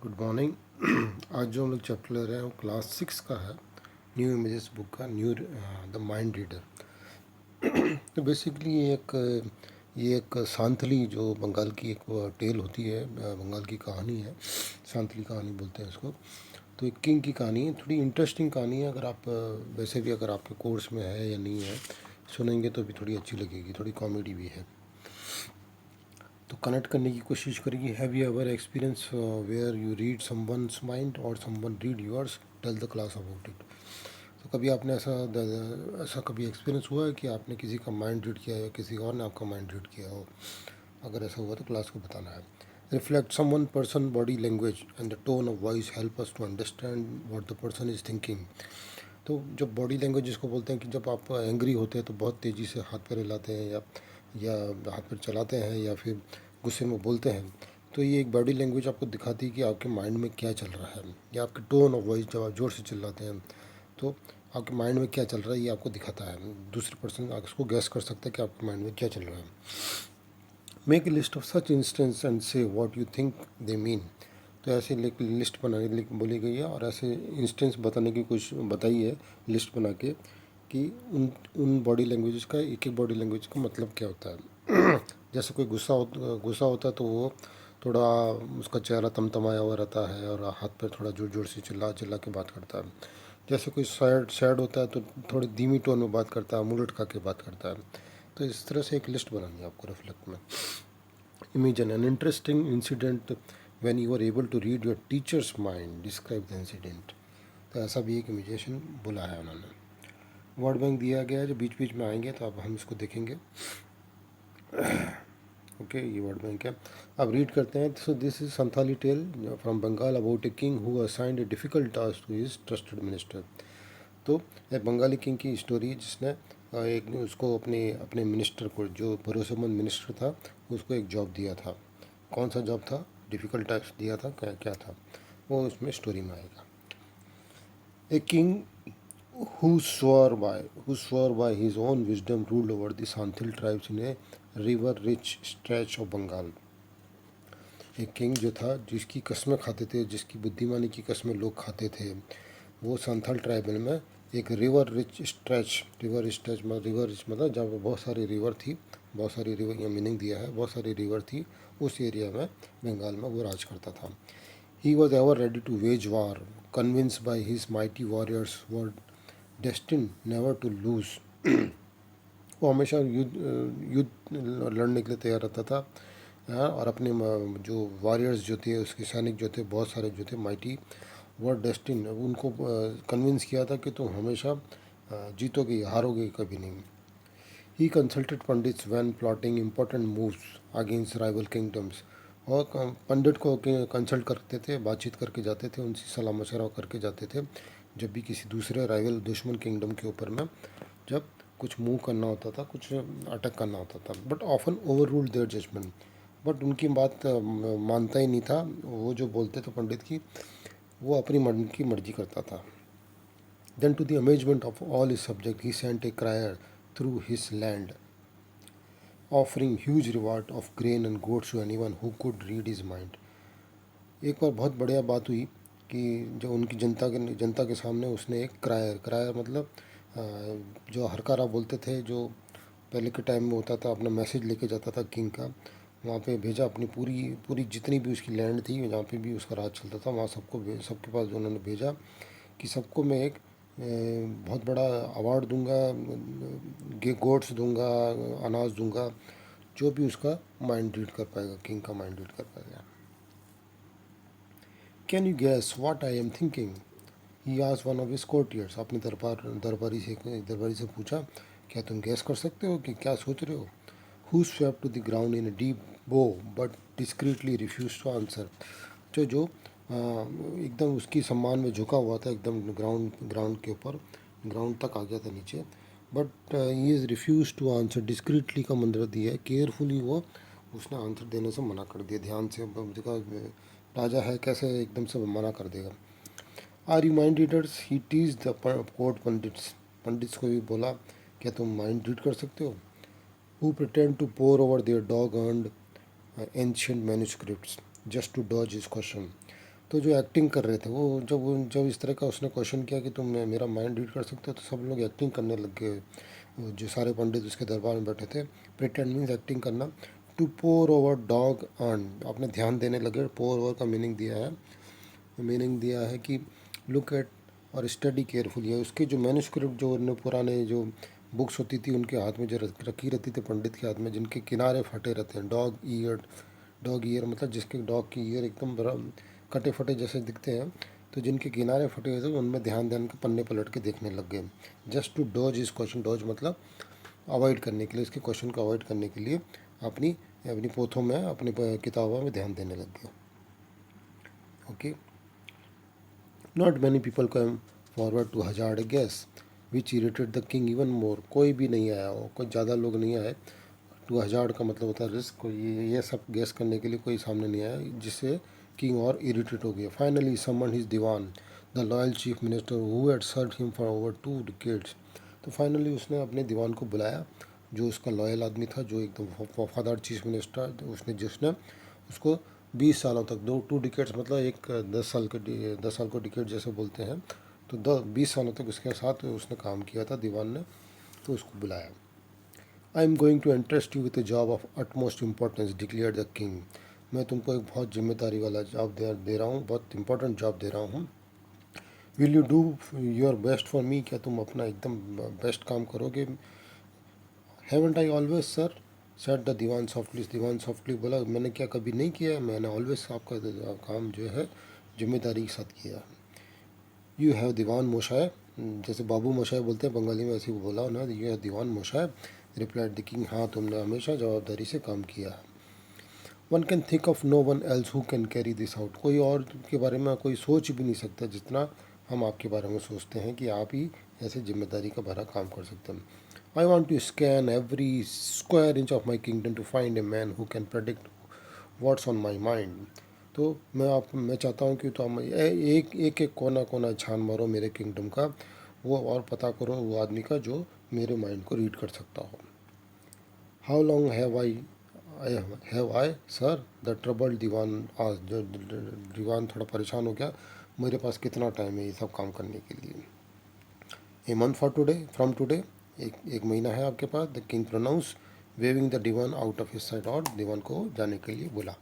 Good morning. आज जो हम लोग चैप्टर ले रहे हैं वो क्लास 6 का है, न्यू इमेजेस बुक का, न्यू द माइंड रीडर। तो बेसिकली ये एक सांतली, जो बंगाल की एक टेल होती है, बंगाल की कहानी है, सांतली कहानी बोलते हैं इसको। तो एक किंग की कहानी है, थोड़ी इंटरेस्टिंग कहानी है। अगर आप वैसे भी अगर आपके कोर्स में है या नहीं है, सुनेंगे तो भी थोड़ी अच्छी लगेगी, थोड़ी कॉमेडी भी है। तो कनेक्ट करने की कोशिश करिए। Have you ever experience where you read someone's mind और someone read yours, tell the class about it. तो कभी आपने ऐसा कभी एक्सपीरियंस हुआ है कि आपने किसी का माइंड रीड किया है या किसी और ने आपका माइंड रीड किया हो? अगर ऐसा हुआ तो क्लास को बताना है। Reflect someone person body language and the tone of voice help us to understand what the person is thinking. तो जब बॉडी लैंग्वेज जिसको बोलते हैं कि जब आप एंग्री होते हैं तो बहुत तेज़ी से हाथ पैर हिलाते हैं या हाथ पैर चलाते हैं या फिर गुस्से में बोलते हैं, तो ये एक बॉडी लैंग्वेज आपको दिखाती है कि आपके माइंड में क्या चल रहा है। या आपके टोन ऑफ वॉइस, जब आप ज़ोर से चिल्लाते हैं तो आपके माइंड में क्या चल रहा है ये आपको दिखाता है। दूसरे पर्सन उसको गैस कर सकता है कि आपके माइंड में क्या चल रहा है। Make a list of such instances and say what you think they mean. तो ऐसे लिस्ट बनाने बोली गई है और ऐसे इंस्टेंस बताने की कुछ बताई है लिस्ट बना के, कि उन उन बॉडी लैंग्वेजेस का, एक एक बॉडी लैंग्वेज का मतलब क्या होता है। जैसे कोई गुस्सा होता है तो वो थोड़ा, उसका चेहरा तमतमाया हुआ रहता है और हाथ पर थोड़ा जोर जोर से चिल्ला चिल्ला के बात करता है। जैसे कोई सैड सैड होता है तो थोड़ी धीमी टोन में बात करता है, मुंह लटका के बात करता है। तो इस तरह से एक लिस्ट बनानी है आपको रिफ्लेक्ट में। Imagine an interesting incident when you were able to read your teacher's mind. Describe the incident. तो ऐसा भी एक इमेजिनेशन बोला है उन्होंने। वर्ड बैंक दिया गया है जो बीच बीच में आएंगे, तो अब हम इसको देखेंगे। ओके, ये वर्ड बैंक है। अब रीड करते हैं। So this is Santhali tale from Bengal about a king who assigned a difficult task to his trusted minister. तो एक बंगाली किंग की स्टोरी है जिसने एक उसको अपने अपने मिनिस्टर को, जो भरोसेमंद मिनिस्टर था, उसको एक जॉब दिया था। कौन सा जॉब था? डिफ़िकल्ट टास्क दिया था। क्या क्या था वो उसमें स्टोरी में आएगा। A king who swore by his own wisdom ruled over the Santhil tribes in a river-rich stretch of Bengal। एक किंग जो था, जिसकी कस्में खाते थे, जिसकी बुद्धिमानी की कस्में लोग खाते थे, वो संथाल ट्राइबल में एक river rich stretch, river rich मतलब जहाँ पर बहुत सारी रिवर थी, बहुत सारी रिवर, या मीनिंग दिया है, बहुत सारी रिवर थी, उस एरिया में, बंगाल में वो राज करता था। He was ever ready to wage war, convince by his mighty warriors were destine never to lose. वो हमेशा युद्ध लड़ने के लिए तैयार रहता था। हाँ, और अपने जो वॉरियर्स जो थे, उसके सैनिक जो थे, बहुत सारे जो थे माइटी, वर डेस्टिन, उनको कन्विंस किया था कि तुम हमेशा जीतोगे, हारोगे कभी नहीं। He consulted pandits when plotting important moves against rival kingdoms. और पंडित को कंसल्ट करते थे, बातचीत करके जाते थे, उनसे सलाह मशवरा करके जाते थे जब भी किसी दूसरे राइवल दुश्मन किंगडम के ऊपर में जब कुछ मूव करना होता था, कुछ अटैक करना होता था। But often overruled their judgement. But उनकी बात मानता ही नहीं था। वो जो बोलते थे पंडित की, वो अपनी मन की मर्जी करता था। Then to the amazement of all his subject he sent a crier through his land, offering huge reward of grain and goats to anyone who could read his mind. एक बार बहुत बढ़िया बात हुई कि जो उनकी जनता के सामने उसने एक क्रायर मतलब जो हरकारा बोलते थे, जो पहले के टाइम में होता था, अपना मैसेज लेके जाता था किंग का, वहाँ पे भेजा। अपनी पूरी पूरी जितनी भी उसकी लैंड थी, जहाँ पे भी उसका राज चलता था, वहाँ सबके पास जो उन्होंने भेजा कि सबको मैं एक बहुत बड़ा अवार्ड दूंगा, गोड्स दूंगा, अनाज दूंगा, जो भी उसका माइंड रीड कर पाएगा, किंग का माइंड रीड कर पाएगा। Can you guess what I am thinking? He आज वन ऑफ हिज कोर्टियर्स। अपने दरबारी से पूछा, क्या तुम गैस कर सकते हो कि क्या सोच रहे हो? Who swept to the ground in a deep bow but discreetly refuse to answer. जो एकदम उसकी सम्मान में झुका हुआ था, एकदम ग्राउंड के ऊपर, ग्राउंड तक आ गया था नीचे, but he is refuse to answer. Discreetly का मंत्र दिया है, केयरफुली वो उसने आंसर देने से मना कर दिया। ध्यान से देखा, राजा है, कैसे एकदम से मना कर देगा। Are you mind readers? He tease the court pundits को भी बोला, क्या तुम माइंड रीड कर सकते हो? Who pretend to pore over their dog earned ancient manuscripts just to dodge his question. तो जो एक्टिंग कर रहे थे वो जब इस तरह का उसने क्वेश्चन किया कि तुम मेरा माइंड रीड कर सकते हो, तो सब लोग एक्टिंग करने लग गए। जो सारे पंडित उसके दरबार में बैठे थे। प्रिटेंड मीन्स एक्टिंग करना। To pore over dog earned, आपने ध्यान देने लगे। पोर ओवर का मीनिंग दिया है कि लुक एट और स्टडी केयरफुली है। उसके जो मैन्युस्क्रिप्ट, जो उन्होंने पुराने जो बुक्स होती थी उनके हाथ में जो रखी रहती थी पंडित के हाथ में, जिनके किनारे फटे रहते हैं, डॉग ईयर मतलब जिसके डॉग की ईयर एकदम कटे फटे जैसे दिखते हैं, तो जिनके किनारे फटे हुए थे उनमें ध्यान के पन्ने पलट के देखने लग गए। जस्ट टू डॉज इस क्वेश्चन, डॉज मतलब अवॉइड करने के लिए, इसके क्वेश्चन को अवॉइड करने के लिए अपनी अपनी पोथों में, अपनी किताबों में ध्यान देने लग गए। Okay, not many people come forward to hazard a guess which irritated the king even more. कोई भी नहीं आया हो, कोई ज़्यादा लोग नहीं आए। टू हजार्ड का मतलब होता है रिस्क। कोई ये सब गैस करने के लिए कोई सामने नहीं आया, जिससे किंग और इरिटेट हो गया। Finally summon his dewan, the loyal chief minister who had served him for over 2 decades. तो फाइनली उसने अपने दीवान को बुलाया, जो उसका लॉयल आदमी था, जो एकदम वफादार चीफ मिनिस्टर, जिसने उसको 20 सालों तक, 2 डिकेट्स मतलब एक 10 साल को डिकेट जैसे बोलते हैं, तो 20 सालों तक उसके साथ उसने काम किया था दीवान ने, तो उसको बुलाया। I am going to interest you with a job of utmost importance declare the king. मैं तुमको एक बहुत जिम्मेदारी वाला जॉब दे रहा हूँ, बहुत इंपॉर्टेंट जॉब दे रहा हूँ। Will you do your best for me, क्या तुम अपना एकदम बेस्ट काम करोगे? Haven't I always sir, said the dewan softly. Dewan softly बोला, मैंने क्या कभी नहीं किया है? मैंने ऑलवेज आपका काम जो है जिम्मेदारी के साथ किया। यू हैव दीवान मोशाय, जैसे बाबू मोशाय बोलते हैं बंगाली में, ऐसे ही बोला ना, you have Dewan Moshai, replied the king, हाँ तुमने हमेशा जवाबदारी से काम किया है। One can think of no one else who can carry this out. कोई और के बारे में कोई सोच भी नहीं सकता जितना हम आपके बारे में सोचते हैं कि आप ही ऐसे जिम्मेदारी का भरा काम कर सकते हैं। I want to scan every square inch of my kingdom to find a man who can predict what's on my mind. तो मैं चाहता हूँ कि तो हम एक एक एक कोना कोना छान मारो मेरे किंगडम का, वो और पता करो वो आदमी का जो मेरे माइंड को रीड कर सकता हो। How long have I sir, the troubled Dewan आज, जो दीवान थोड़ा परेशान हो गया, मेरे पास कितना टाइम है ये सब काम करने के लिए? A month for today, from today, एक महीना है आपके पास। The king pronounce waving the Dewan out of his side, और दीवान को जाने के लिए बोला।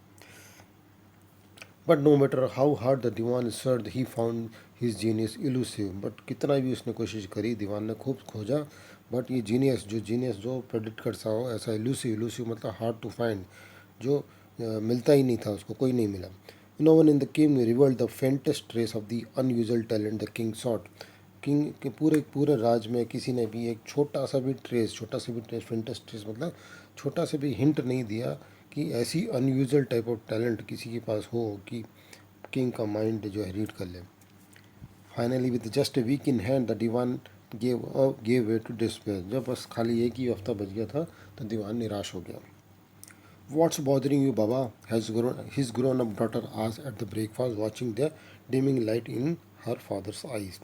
But no matter how hard the Dewan search he found his genius elusive. बट कितना भी उसने कोशिश करी, दीवान ने खूब खोजा, बट ये जीनियस जो प्रेडिक्ट करता हो ऐसा, इलूसिव मतलब हार्ड टू फाइंड, जो मिलता ही नहीं था उसको, कोई नहीं मिला। No one in the king revealed the faintest trace of the unusual talent the king sought. King के पूरे पूरे राज में किसी ने भी एक छोटा सा भी ट्रेस, फेंटेस्ट ट्रेस मतलब छोटा सा भी हिंट नहीं दिया कि ऐसी अनयूजुअल टाइप ऑफ टैलेंट किसी के पास हो कि किंग का माइंड जो है रीड कर ले। Finally with just a week in hand the dewan gave way to despair. जब बस खाली एक ही हफ्ता बच गया था तो दीवान निराश हो गया। What's bothering you Baba, his grown up daughter आज at the breakfast watching the dimming light in her father's eyes.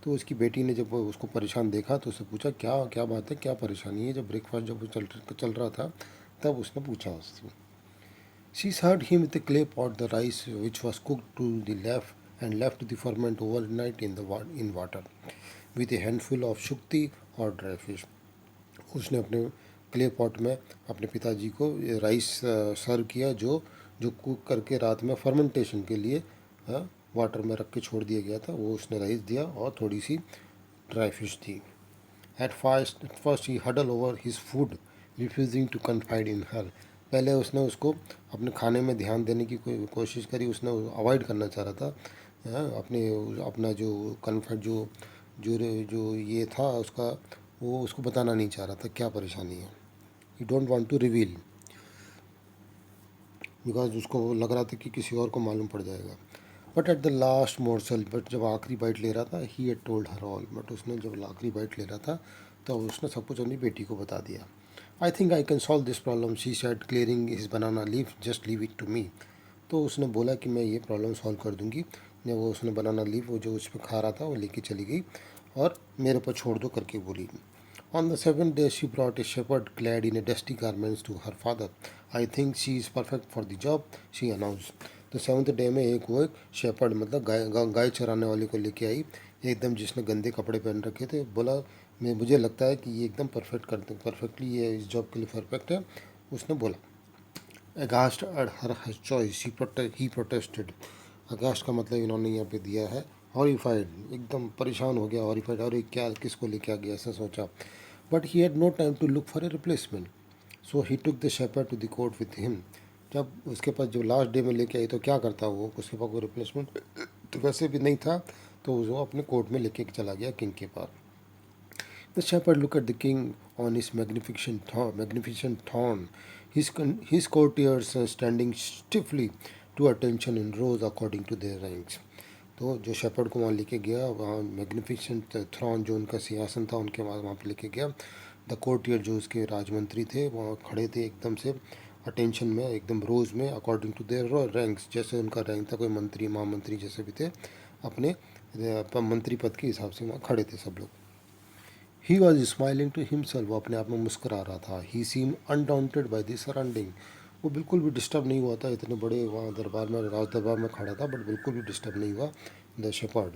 तो उसकी बेटी ने जब उसको परेशान देखा तो उससे पूछा, क्या क्या बात है, क्या परेशानी है? जब ब्रेकफास्ट जब चल रहा था तब उसने पूछा उससे। She served him with a clay pot the rice which was cooked to the left and left to the ferment overnight in water with a handful of shukti और ड्राई फिश। उसने अपने क्ले पॉट में अपने पिताजी को rice सर्व किया, जो जो कुक करके रात में फर्मेंटेशन के लिए वाटर में रख के छोड़ दिया गया था, वो उसने राइस दिया और थोड़ी सी ड्राई फिश थी। At first he huddled over his food, refusing to confide in her. पहले उसने उसको अपने खाने में ध्यान देने की कोशिश करी, उसने अवॉइड करना चाह रहा था। अपना जो कन्फर्ट जो ये था उसका, वो उसको बताना नहीं चाह रहा था क्या परेशानी है। He don't want to reveal, because उसको लग रहा था कि किसी और को मालूम पड़ जाएगा। But at the last morsel, but जब आखिरी बाइट ले रहा था, he had told her all, but उसने जब आखिरी बाइट ले रहा था तो उसने सब कुछ अपनी बेटी को बता दिया। I think I can solve this problem, she said clearing his banana leaf, just leave it to me. तो उसने बोला कि मैं ये प्रॉब्लम सॉल्व कर दूंगी। जब वो उसने बनाना लीफ वो जो उस पर खा रहा था वो लेके चली गई और मेरे पर छोड़ दो करके बोली। On the seventh day, she brought a shepherd clad in a dusty garments to her father. I think she is perfect for the job, she announced. तो 7th डे में एक शेपर्ड मतलब गाय चराने वाले को लेके आई, एकदम जिसने गंदे कपड़े पहन रखे थे। बोला मुझे लगता है कि ये एकदम परफेक्टली ये इस जॉब के लिए परफेक्ट है, उसने बोला। Aghast at her choice he protested. Aghast का मतलब इन्होंने यहाँ पे दिया है हॉरिफाइड, एकदम परेशान हो गया, हॉरिफाइड, और क्या किसको लेके आ गया ऐसा सोचा। But he had no time to look for a replacement, so he took the shepherd to the court with him. जब उसके पास जो लास्ट डे में लेके आई तो क्या करता वो, उसके पास कोई रिप्लेसमेंट तो वैसे भी नहीं था, तो वो अपने कोर्ट में लेके चला गया किंग के पास। The shepherd looked at the king on his magnificent throne, his courtiers standing stiffly to attention in rows according to their ranks. तो जो शेपर्ड को वहाँ लेके गया, वहाँ मैग्निफिसेंट थ्रॉन जो उनका सिंहासन था उनके वहाँ पे लेके गया। द कोर्टियर जो उसके राजमंत्री थे वहाँ खड़े थे एकदम से अटेंशन में, एकदम रोज़ में, अकॉर्डिंग टू देयर रैंक्स, जैसे उनका रैंक था, कोई मंत्री महामंत्री जैसे भी थे, अपने मंत्री पद के हिसाब से वहाँ खड़े थे सब लोग। He was smiling to himself, वो अपने आप में मुस्करा रहा था। He seem undaunted by the surrounding, वो बिल्कुल भी डिस्टर्ब नहीं हुआ था, इतने बड़े वहाँ दरबार में, राज दरबार में खड़ा था, बट बिल्कुल भी डिस्टर्ब नहीं हुआ। The shepherd,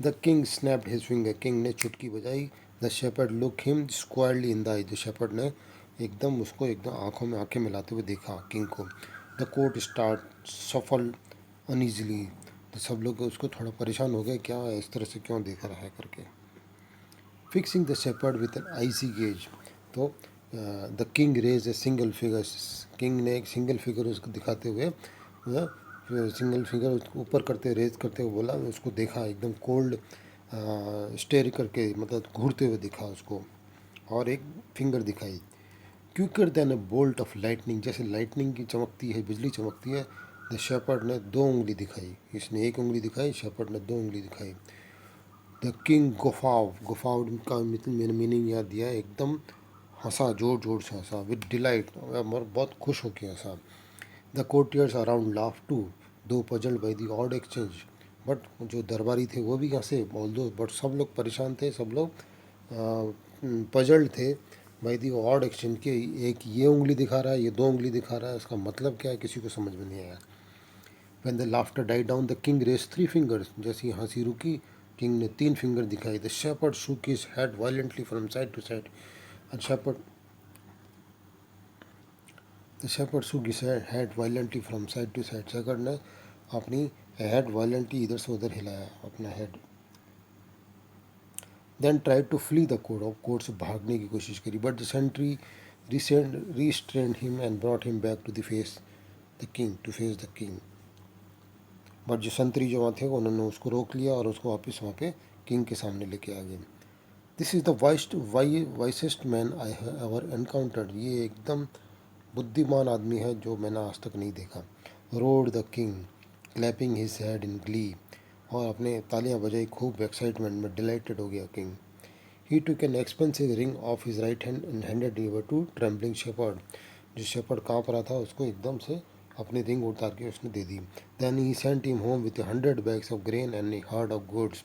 the king snapped his finger, king ने चुटकी बजाई। The shepherd look him squarely in the eye, the shepherd ने एकदम उसको एकदम आंखों में आंखें मिलाते हुए देखा किंग को। द कोर्ट स्टार्ट सफल अनइजली, तो सब लोग उसको थोड़ा परेशान हो गए, क्या इस तरह से क्यों देख रहा है करके। Fixing the shepherd with an icy gaze, तो the king raise a single finger, king ने एक सिंगल फिगर उसको दिखाते हुए, सिंगल फिगर उसको ऊपर करते रेज करते हुए बोला, उसको देखा एकदम कोल्ड स्टेयर करके, मतलब घूरते हुए दिखा उसको, और एक फिंगर दिखाई। Quicker than a bolt of lightning, जैसे लाइटनिंग की चमकती है, बिजली चमकती है। द शेपर्ड ने 2 उंगली दिखाई, इसने 1 उंगली दिखाई, शेपर्ड ने 2 उंगली दिखाई। द किंग गुफाव का मैंने मीनिंग याद दिया, एकदम हंसा, जोर जोर से हंसा, विद डिलाइट, बहुत खुश होकर हंसा। The courtiers around laugh too, though puzzled by the odd exchange, but जो दरबारी थे वो भी हंसे, ऑल्दो बट सब लोग परेशान थे, सब लोग पजल्ड थे बाई दी ऑड एक्सचेंज के, एक ये उंगली दिखा रहा है, ये 2 उंगली दिखा रहा है, इसका मतलब क्या है किसी को समझ में नहीं आया। When the laughter died down, the king raised 3 fingers. जैसी हंसी रुकी, किंग ने 3 फिंगर दिखाई। The shepherd shook his head violently from side to side. And the shepherd shook his head violently from side to side. Shepherd ने अपनी head violently इधर से उधर हिलाया अपना head. Then tried to flee the court, और court से भागने की कोशिश करी, but the sentry restrained him and brought him back to the face the king. But जो संतरी जो वहाँ थे उन्होंने उसको रोक लिया और उसको वापस वहाँ पे किंग के सामने लेके आ गए। This is the wisest man I have ever encountered, ये एकदम बुद्धिमान आदमी है जो मैंने आज तक नहीं देखा। Road the king clapping his head in Glee, और अपने तालियां बजाई खूब एक्साइटमेंट में, डिलाइटेड हो गया king. He took an expensive ring off his right hand and handed ever to trembling shepherd, जो शेपर्ड काँप रहा था उसको एकदम से अपनी रिंग उतार के उसने दे दी। Then he sent him home with 100 bags of grain and a herd of goats,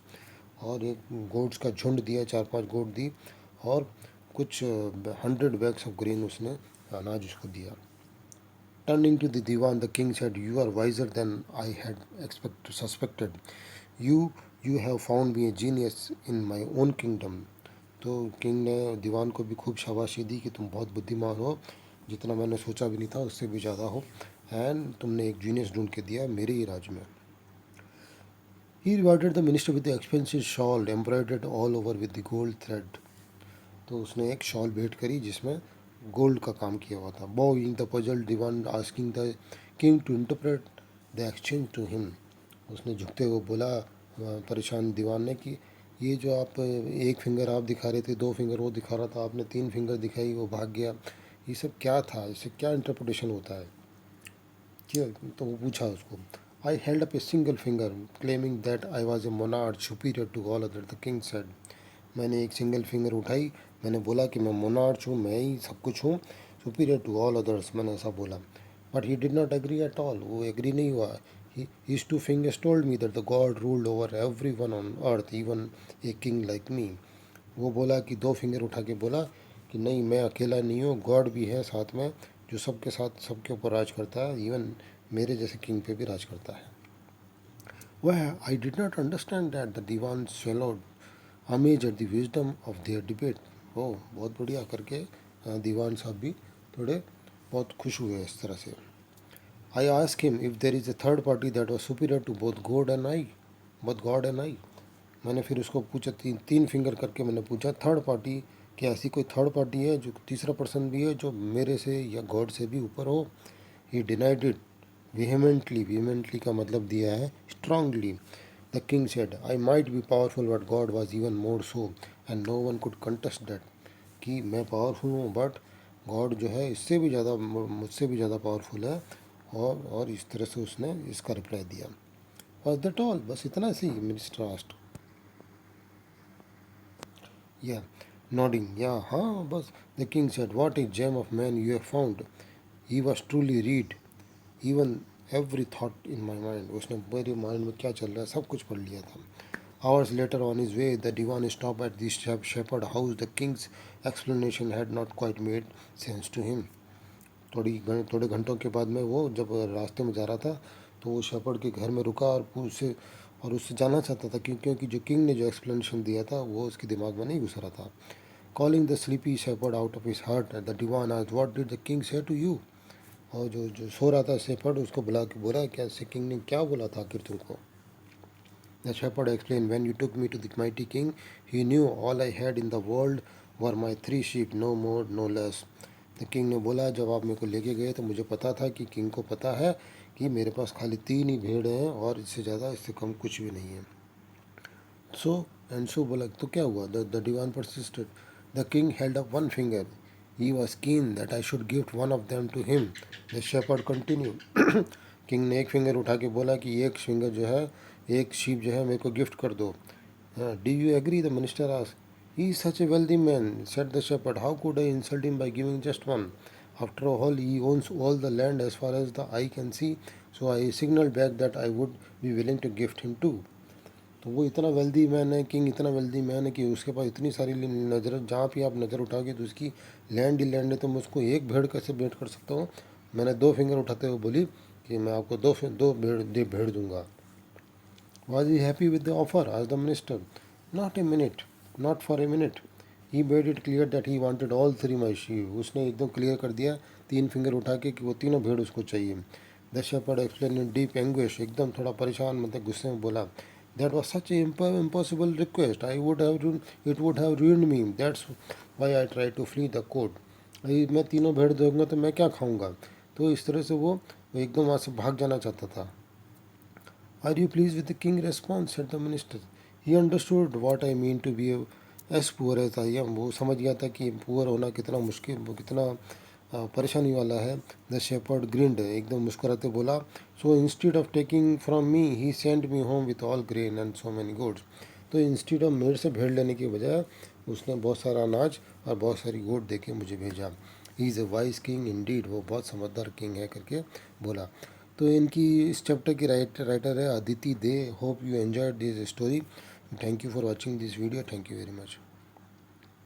और एक गोड्स का झुंड दिया, 4-5 गोड दी, और कुछ 100 बैग्स ऑफ ग्रेन उसने अनाज उसको दिया। Turning to the dewan the king said, you are wiser than I had suspected, you have found me a genius in my own kingdom. तो किंग ने दीवान को भी खूब शाबाशी दी कि तुम बहुत बुद्धिमान हो, जितना मैंने सोचा भी नहीं था उससे भी ज़्यादा हो, एंड तुमने एक जीनियस ढूंढ के दिया मेरे ही राज में। He rewarded the minister with the expensive shawl embroidered all over with the gold thread, तो उसने एक शॉल भेंट करी जिसमें गोल्ड का काम किया हुआ था। Bowing the puzzle dewan asking the king to interpret the exchange to him, उसने झुकते हुए बोला परेशान दीवान ने कि ये जो आप 1 फिंगर आप दिखा रहे थे, 2 फिंगर वो दिखा रहा था, आपने 3 फिंगर दिखाई, वो भाग गया, ये सब क्या था, इससे क्या इंटरप्रिटेशन होता है क्या। तो वो पूछा उसको, I held up a single finger claiming that I was a monarch superior to all other, the king said, मैंने एक सिंगल फिंगर उठाई, मैंने बोला कि मैं मोनार्च हूँ, मैं ही सब कुछ हूँ, सुपीरियर टू ऑल अदर्स, मैंने ऐसा बोला। But he did not agree at all, वो एग्री नहीं हुआ। His 2 fingers told me that the God ruled over everyone on earth, even a king like me. वो बोला कि 2 फिंगर उठा के बोला कि नहीं, मैं अकेला नहीं हूँ, गॉड भी है साथ में जो सबके साथ सबके ऊपर राज करता है, इवन मेरे जैसे किंग पे भी राज करता है। वह I did not understand that the dewan swallowed amazed at the wisdom of their debate। ओ बहुत बढ़िया करके दीवान साहब भी थोड़े बहुत खुश हुए इस तरह से। I ask him if there is a third party that was superior to both God and I. मैंने फिर उसको पूछा, तीन फिंगर करके मैंने पूछा, थर्ड पार्टी, क्या ऐसी कोई थर्ड पार्टी है जो तीसरा पर्सन भी है जो मेरे से या गॉड से भी ऊपर हो? ही डिनाइड इट vehemently का मतलब दिया है strongly। The king said, I might be powerful but God was even more so and no one could contest that। कि मैं पावरफुल हूँ बट गॉड जो है इससे भी ज़्यादा, मुझसे भी ज़्यादा पावरफुल है। और इस तरह से उसने इसका रिप्लाई दिया। Was that all? बस इतना सी मिनिस्टर आस्ट। या नॉडिंग, या हाँ बस। The king said, what is gem of man you have found. He was truly read even every thought in my mind. उसने मेरे माइंड में क्या चल रहा है सब कुछ पढ़ लिया था। Hours later, on his way, the divan stopped at the shepherd house। The king's explanation had not quite made sense to him। थोड़े घंटों के बाद में वो जब रास्ते में जा रहा था तो वो शेपर्ड के घर में रुका और उससे जानना चाहता था क्योंकि जो किंग ने जो एक्सप्लेनेशन दिया था वो उसके दिमाग में नहीं घुस रहा था। Calling the sleepy shepherd out of his heart, the dewan asked, what did the king say to you. और जो जो सो रहा था शेपर्ड उसको बुला के बोला, क्या से किंग ने क्या बोला था आखिर तुमको? The shepherd explained, when you took me to the mighty king, he knew all I had in the world were my 3 sheep, no more, no less। The king ने बोला, जब आप मेरे को लेके गए तो मुझे पता था कि किंग को पता है कि मेरे पास खाली 3 ही भेड़ हैं और इससे ज़्यादा इससे कम कुछ भी नहीं है। सो बोला, तो क्या हुआ? The dewan persisted. The king held up one finger. He was keen that I should gift one of them to him. The shepherd continue. King ने एक फिंगर उठा के बोला कि एक फिंगर जो है, एक शीप जो है मेरे को गिफ्ट कर दो। Do you agree? The minister asked. He is such a wealthy man, said the shepherd, how could I insult him by giving just one? After all he owns all the land as far as the eye can see, so I signal back that I would be willing to gift him two. तो वो इतना wealthy man है, king इतना wealthy man है कि उसके पास इतनी सारी नज़र, जहाँ भी आप नज़र उठाओगे तो उसकी लैंड ही लैंड है, तो मैं उसको एक भेड़ कैसे भेंट कर सकता हूँ? मैंने 2 फिंगर उठाते हुए बोली कि मैं आपको दो भेड़ दूंगा। Was he happy with the offer? आज the minister. Not a minute, not for a minute. He made it clear that he wanted all 3 my sheep. उसने एकदम क्लियर कर दिया 3 फिंगर उठा के कि वो तीनों भेड़ उसको चाहिए। The shepherd explain in deep anguish, एकदम थोड़ा परेशान मतलब गुस्से में बोला, that was such a impossible request, it would have ruined me, that's why I try to flee the court. मैं तीनों भेड़ दूंगा तो मैं क्या खाऊंगा? तो इस तरह से वो एकदम वहाँ से भाग जाना चाहता था। Are you pleased with the king response? Said the minister. He understood what I mean to be as poor as I am। वो समझ गया था कि पुअर होना कितना मुश्किल, कितना परेशानी वाला है। द शेपर्ड ग्रिंड, एकदम मुस्कुराते बोला, so instead of taking from me he sent me home with all grain and so many goats. तो इंस्टीड ऑफ मेरे से भेड़ लेने की बजाय उसने बहुत सारा अनाज और बहुत सारी गोड दे के मुझे भेजा। He is a wise king Indeed, वो बहुत समझदार किंग है करके बोला। तो इनकी इस चैप्टर की राइटर है Aditi De. Hope you enjoyed this story. Thank you for watching this video. Thank you very much.